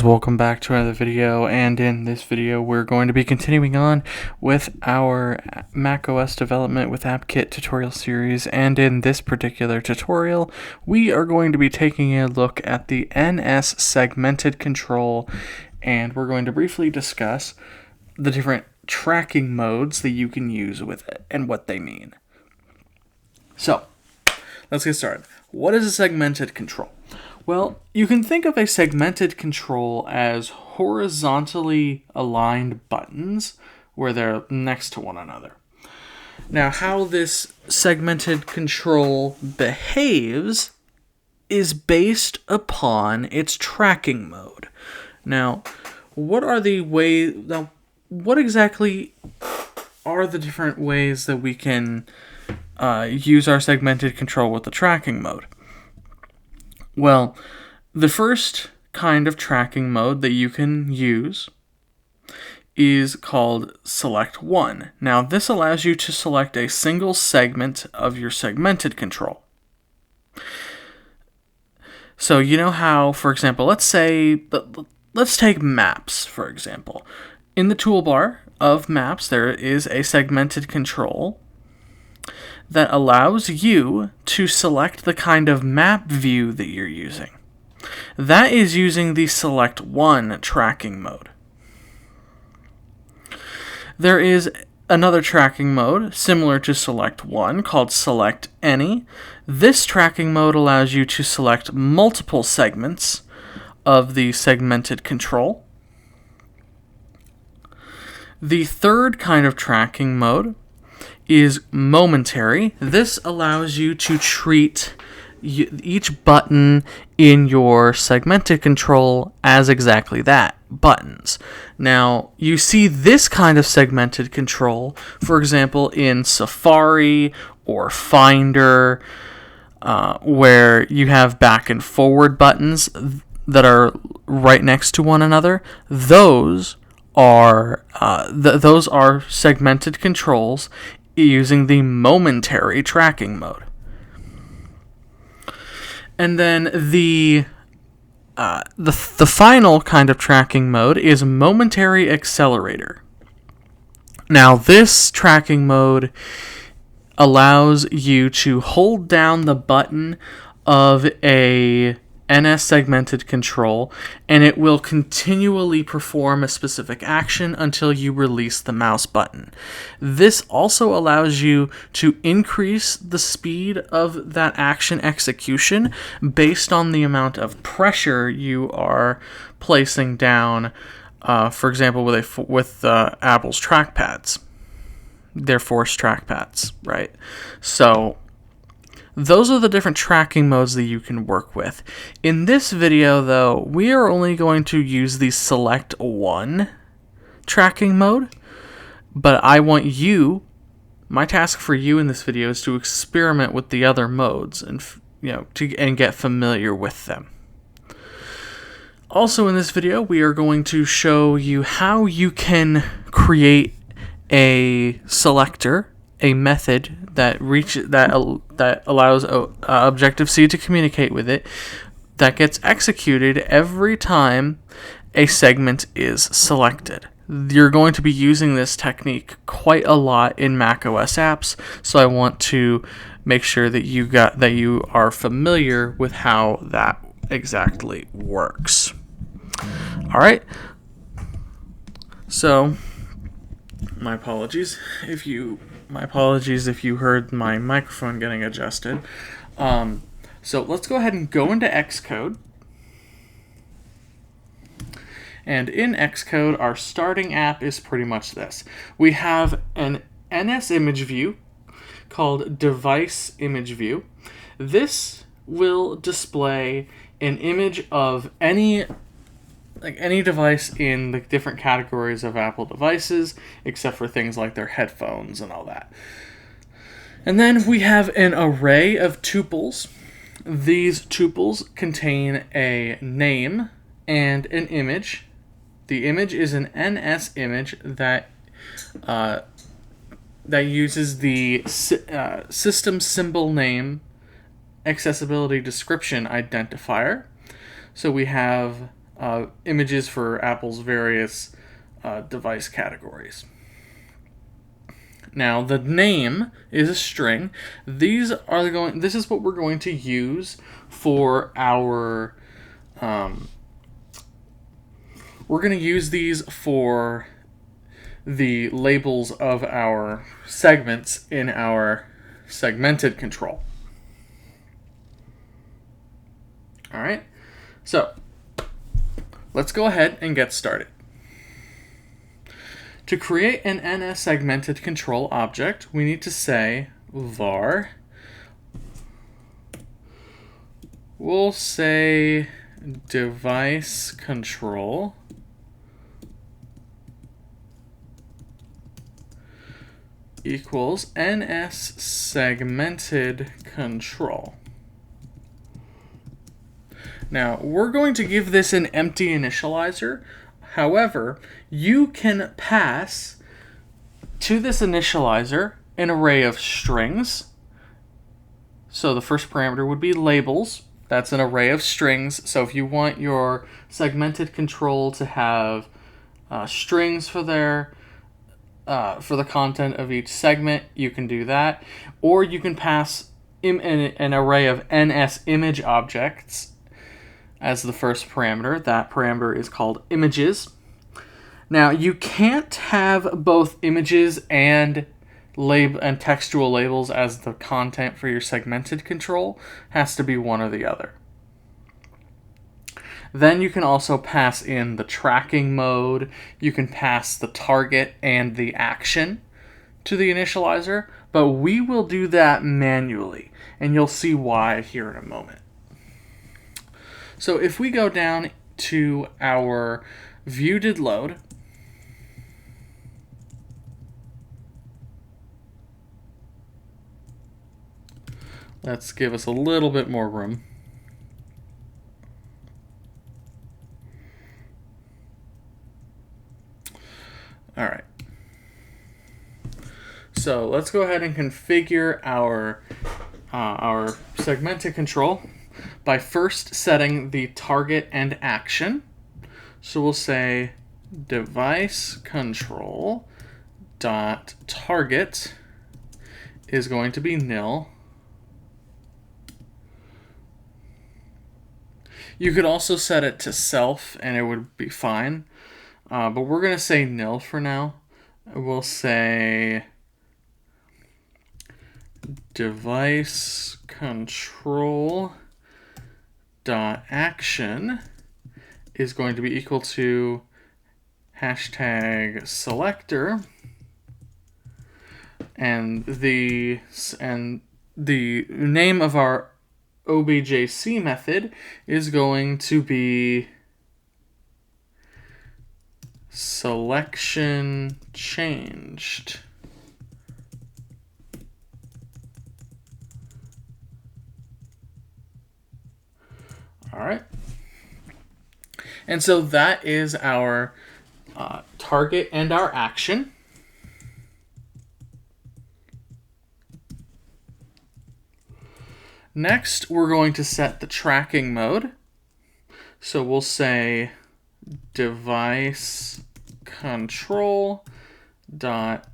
Welcome back to another video, and in this video we're going to be continuing on with our macOS development with AppKit tutorial series, and in this particular tutorial we are going to be taking a look at the NSSegmentedControl, and we're going to briefly discuss the different tracking modes that you can use with it and what they mean. So, let's get started. What is a segmented control? Well, you can think of a segmented control as horizontally aligned buttons where they're next to one another. Now, how this segmented control behaves is based upon its tracking mode. Now, what exactly are the different ways that we can use our segmented control with the tracking mode? Well, the first kind of tracking mode that you can use is called Select 1. Now, this allows you to select a single segment of your segmented control. So, you know how, for example, let's take Maps, for example. In the toolbar of Maps, there is a segmented control that allows you to select the kind of map view that you're using. That is using the Select 1 tracking mode. There is another tracking mode similar to Select 1 called Select Any. This tracking mode allows you to select multiple segments of the segmented control. The third kind of tracking mode is momentary. This allows you to treat each button in your segmented control as exactly that, buttons. Now, you see this kind of segmented control, for example, in Safari or Finder, where you have back and forward buttons that are right next to one another. Those are segmented controls using the momentary tracking mode. And then the final kind of tracking mode is momentary accelerator. Now, this tracking mode allows you to hold down the button of a NS segmented control, and it will continually perform a specific action until you release the mouse button. This also allows you to increase the speed of that action execution based on the amount of pressure you are placing down, for example, with Apple's trackpads. They're forced trackpads, right? So those are the different tracking modes that you can work with. In this video, though, we are only going to use the Select 1 tracking mode, but my task for you in this video is to experiment with the other modes and get familiar with them. Also in this video, we are going to show you how you can create a selector, a method that allows Objective-C to communicate with it, that gets executed every time a segment is selected. You're going to be using this technique quite a lot in macOS apps, so I want to make sure that you are familiar with how that exactly works. All right. So, my apologies if you heard my microphone getting adjusted. So let's go ahead and go into Xcode. And in Xcode, our starting app is pretty much this. We have an NS image view called device image view. This will display an image of any device in the different categories of Apple devices, except for things like their headphones and all that. And then we have an array of tuples. These tuples contain a name and an image. The image is an NS image that uses the system symbol name accessibility description identifier. So we have images for Apple's various device categories. Now the name is a string. This is what we're going to use for our. We're going to use these for the labels of our segments in our segmented control. All right, so let's go ahead and get started. To create an NSSegmentedControl object, we need to say var. We'll say device control equals NSSegmentedControl. Now, we're going to give this an empty initializer. However, you can pass to this initializer an array of strings. So the first parameter would be labels. That's an array of strings. So if you want your segmented control to have strings for the content of each segment, you can do that. Or you can pass an array of NSImage objects as the first parameter. That parameter is called images. Now, you can't have both images and textual labels as the content for your segmented control. It has to be one or the other. Then you can also pass in the tracking mode. You can pass the target and the action to the initializer, but we will do that manually, and you'll see why here in a moment. So if we go down to our view did load, let's give us a little bit more room. All right. So let's go ahead and configure our segmented control by first setting the target and action. So we'll say device control dot target is going to be nil. You could also set it to self and it would be fine, but we're going to say nil for now. We'll say device control dot action is going to be equal to hashtag selector, and the name of our objc method is going to be selection changed. All right. And so that is our target and our action. Next, we're going to set the tracking mode. So we'll say device control dot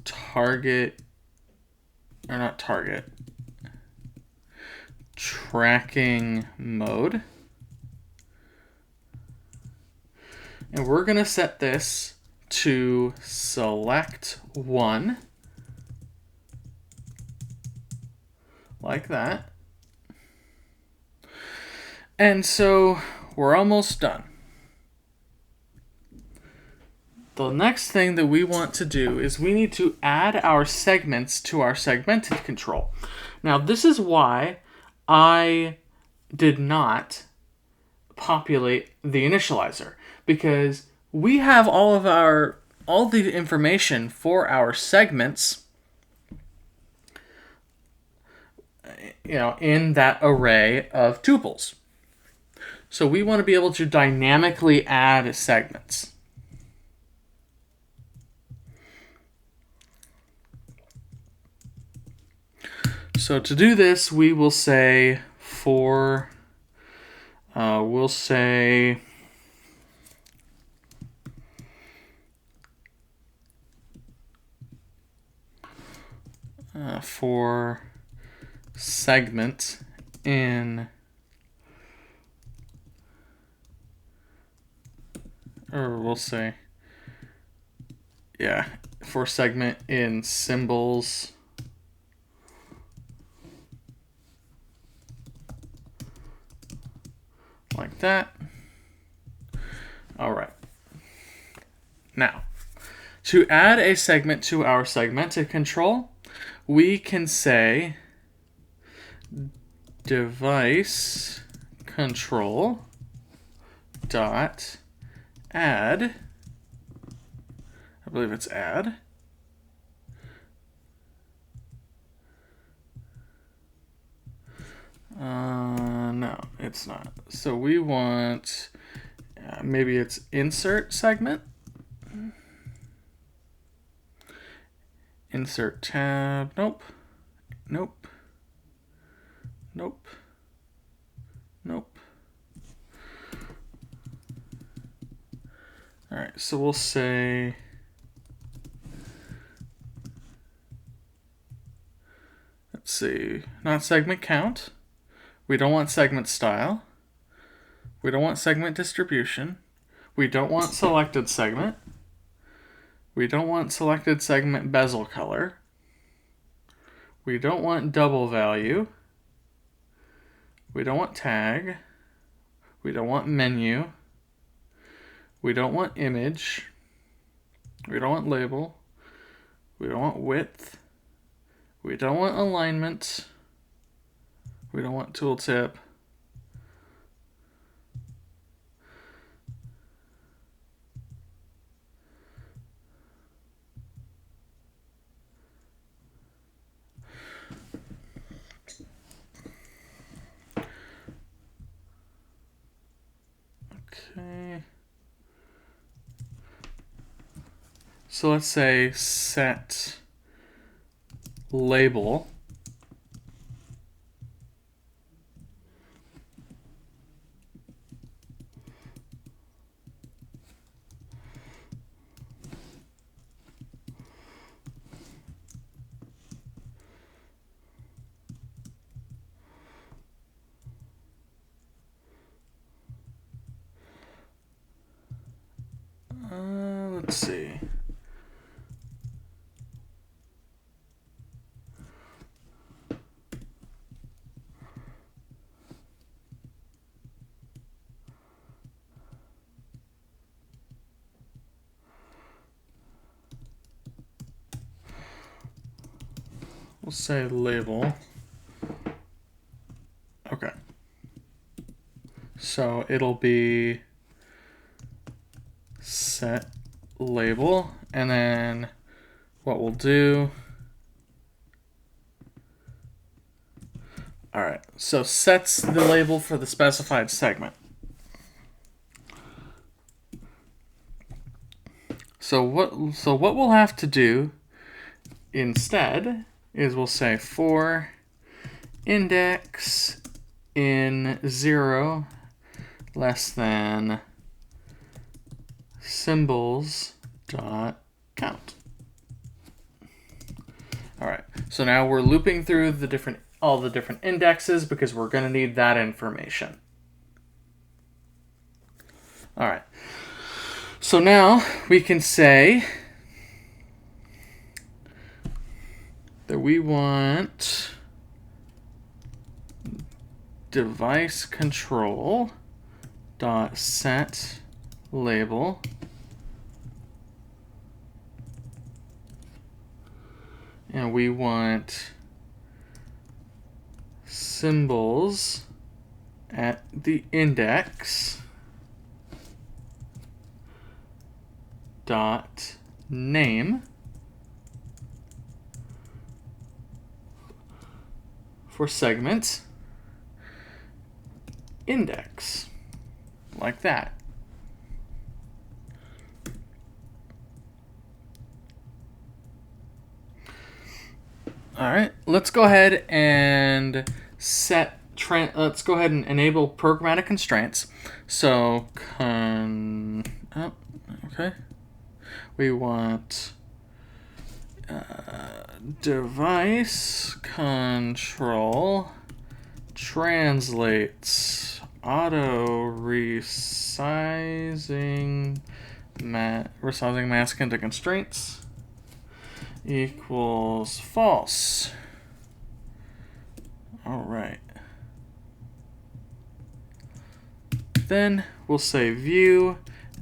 target, or not target, tracking mode. And we're going to set this to select one, like that. And so we're almost done. The next thing that we want to do is we need to add our segments to our segmented control. Now, this is why I did not populate the initializer, because we have all the information for our segments, in that array of tuples. So we want to be able to dynamically add segments. So to do this, we will say we'll say for segment in, or we'll say, yeah, for segment in symbols like that. All right. Now, to add a segment to our segmented control, we can say device control dot add. I believe it's add. No, it's not. So we want, maybe it's insert segment. Insert tab. Nope. Nope. Nope. Nope. All right, so we'll say let's see, not segment count. We don't want segment style. We don't want segment distribution. We don't want selected segment. We don't want selected segment bezel color. We don't want double value. We don't want tag. We don't want menu. We don't want image. We don't want label. We don't want width. We don't want alignment. We don't want tooltip. Okay. So let's say set label let's see. We'll say label. Okay. So it'll be set label, and then what we'll do. All right. So sets the label for the specified segment. So what we'll have to do instead is we'll say for index in 0 less than symbols dot count. All right, so now we're looping through all the different indexes because we're going to need that information. All right, so now we can say that we want device control dot set label and we want symbols at the index dot name for segment index, like that. All right, let's go ahead and let's go ahead and enable programmatic constraints. So okay, we want device control translates auto resizing mask into constraints equals false. All right. Then we'll say view,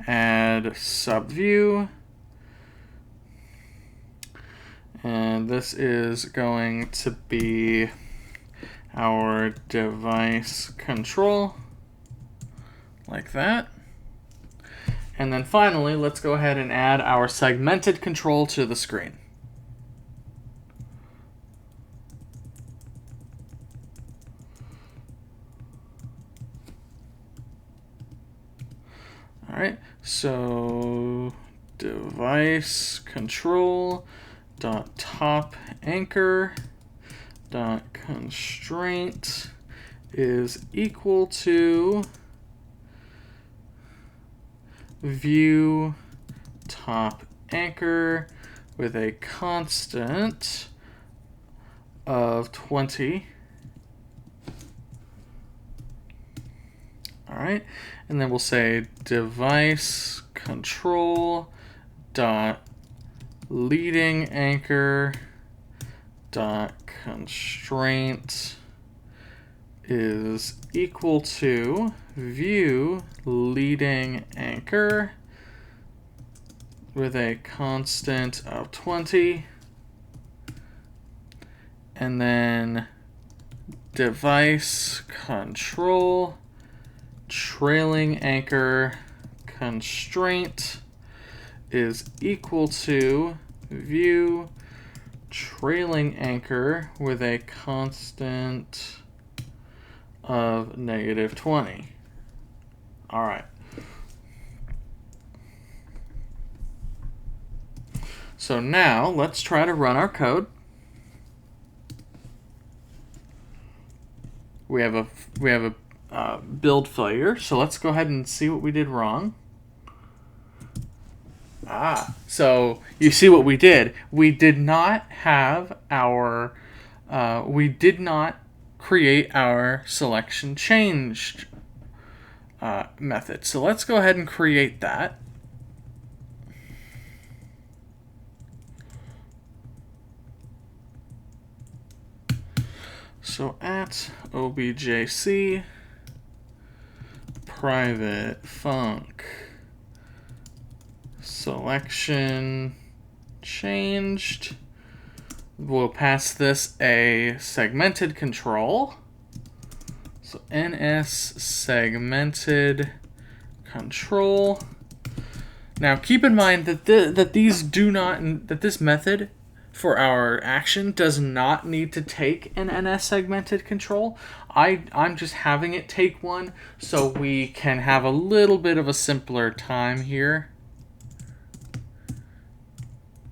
add subview. And this is going to be our device control, like that. And then finally, let's go ahead and add our segmented control to the screen. All right, so device control dot top anchor dot constraint is equal to view top anchor with a constant of 20. All right, and then we'll say device control dot leading anchor dot constraint is equal to view leading anchor with a constant of 20, and then device control trailing anchor constraint is equal to view trailing anchor with a constant of -20. All right. So now let's try to run our code. We have a build failure, so let's go ahead and see what we did wrong. So you see what we did. We did not have our, we did not create our selection changed method. So let's go ahead and create that. So at objc private func selection changed, we'll pass this a segmented control. So NSSegmentedControl. Now keep in mind that that this method for our action does not need to take an NSSegmentedControl. I'm just having it take one so we can have a little bit of a simpler time here.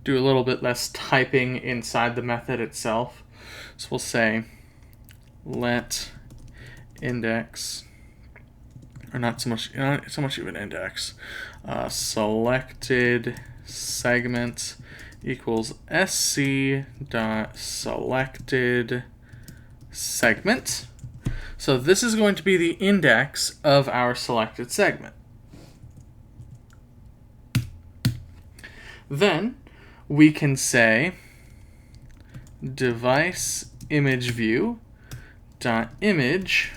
Do a little bit less typing inside the method itself. So we'll say let index, or not so much of an index, selected segment equals sc.selected segment. So this is going to be the index of our selected segment. Then we can say device image view dot image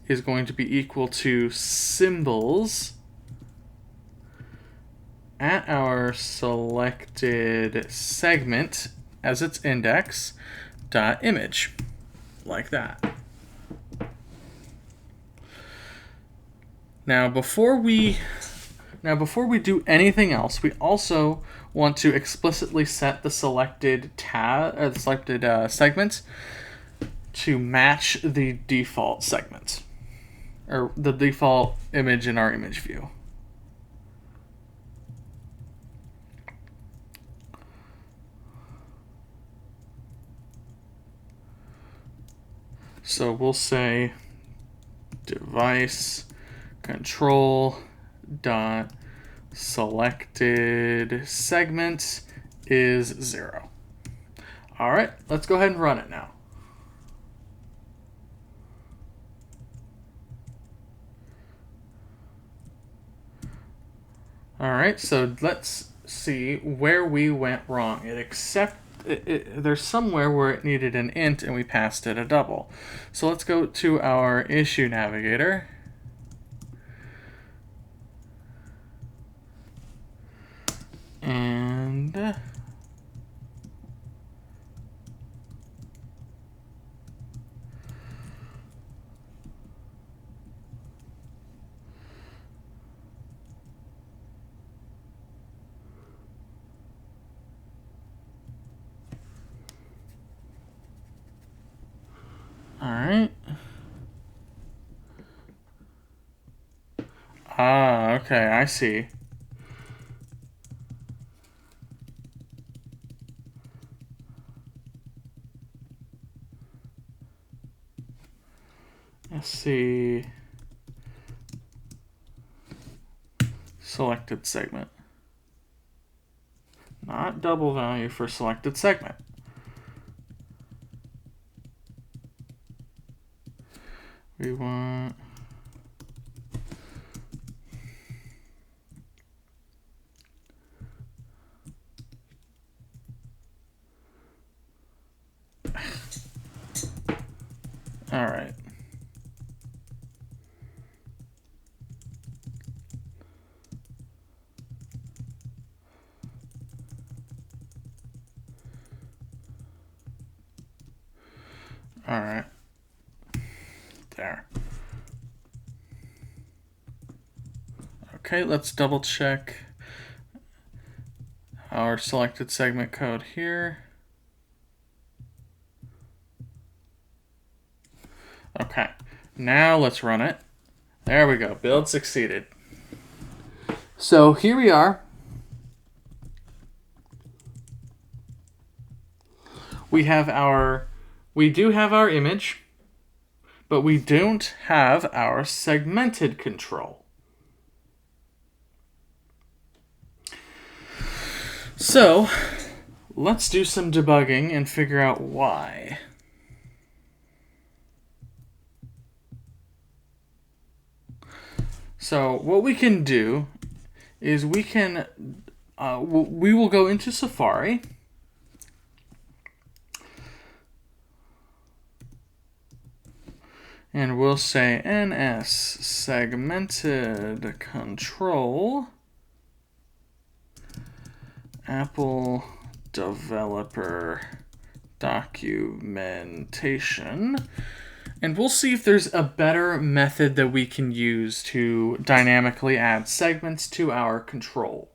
is going to be equal to symbols at our selected segment as its index dot image, like that. Now before we do anything else, we also want to explicitly set the selected segments to match the default segment, or the default image in our image view. So we'll say device control dot selected segment is 0. All right, let's go ahead and run it now. All right, so let's see where we went wrong. There's somewhere where it needed an int and we passed it a double. So let's go to our issue navigator. And all right. Ah, okay, I see. Let's see. Selected segment. Not double value for selected segment. We want all right. All right. There. Okay, let's double check our selected segment code here. Okay, now let's run it. There we go, build succeeded. So here we are. We do have our image, but we don't have our segmented control. So let's do some debugging and figure out why. So what we can do is we will go into Safari. And we'll say NSSegmentedControl Apple Developer Documentation. And we'll see if there's a better method that we can use to dynamically add segments to our control.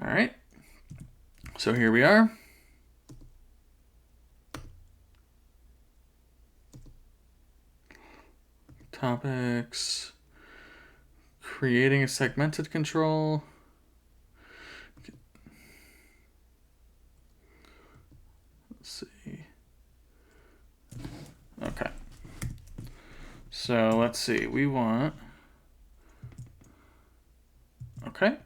All right. So here we are. Topics. Creating a segmented control. Let's see. Okay. So let's see. We want. Okay.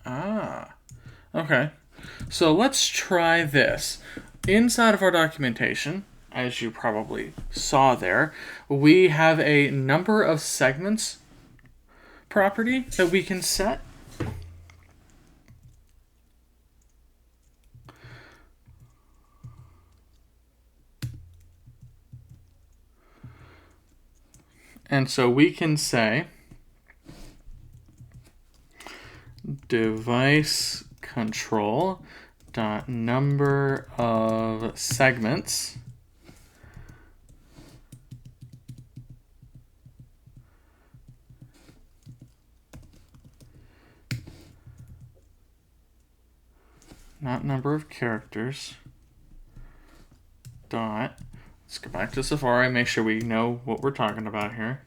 Ah, okay. So let's try this. Inside of our documentation, as you probably saw there, we have a number of segments property that we can set. And so we can say device control dot number of segments not number of characters dot, let's go back to Safari, make sure we know what we're talking about here.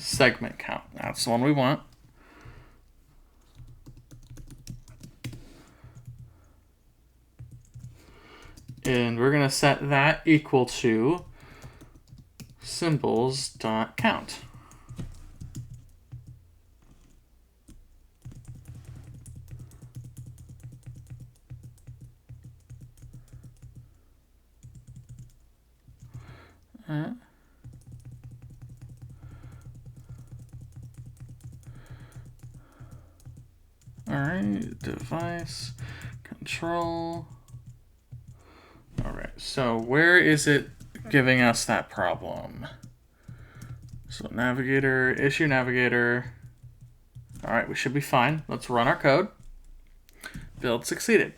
segment count. That's the one we want. And we're going to set that equal to symbols.count. All right, device control. All right, so where is it giving us that problem? So navigator, issue navigator. All right, we should be fine. Let's run our code. Build succeeded.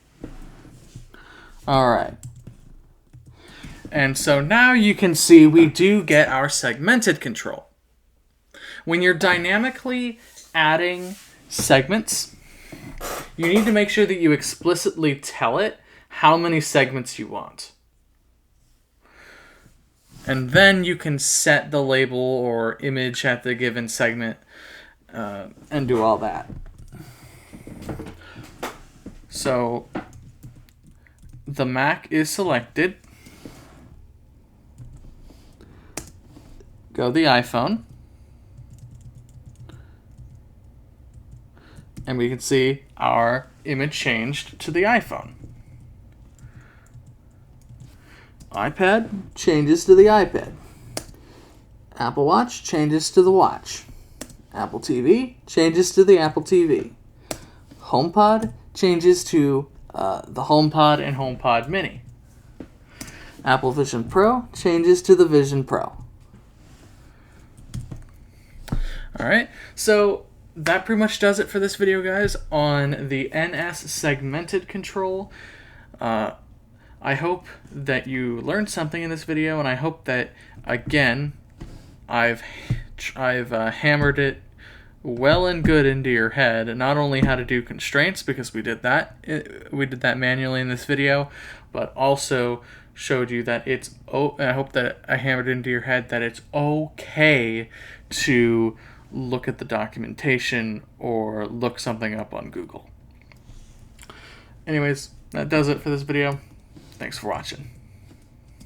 All right. And so now you can see we do get our segmented control. When you're dynamically adding segments, you need to make sure that you explicitly tell it how many segments you want. And then you can set the label or image at the given segment and do all that. So the Mac is selected. Go to the iPhone. And we can see our image changed to the iPhone. iPad changes to the iPad. Apple Watch changes to the Watch. Apple TV changes to the Apple TV. HomePod changes to the HomePod and HomePod Mini. Apple Vision Pro changes to the Vision Pro. All right, so that pretty much does it for this video, guys, on the NSSegmentedControl. I hope that you learned something in this video, and I hope that, again, I've hammered it well and good into your head, not only how to do constraints, because we did that manually in this video, but also showed you that I hope that I hammered into your head that it's okay to look at the documentation or look something up on Google. Anyways, that does it for this video. Thanks for watching.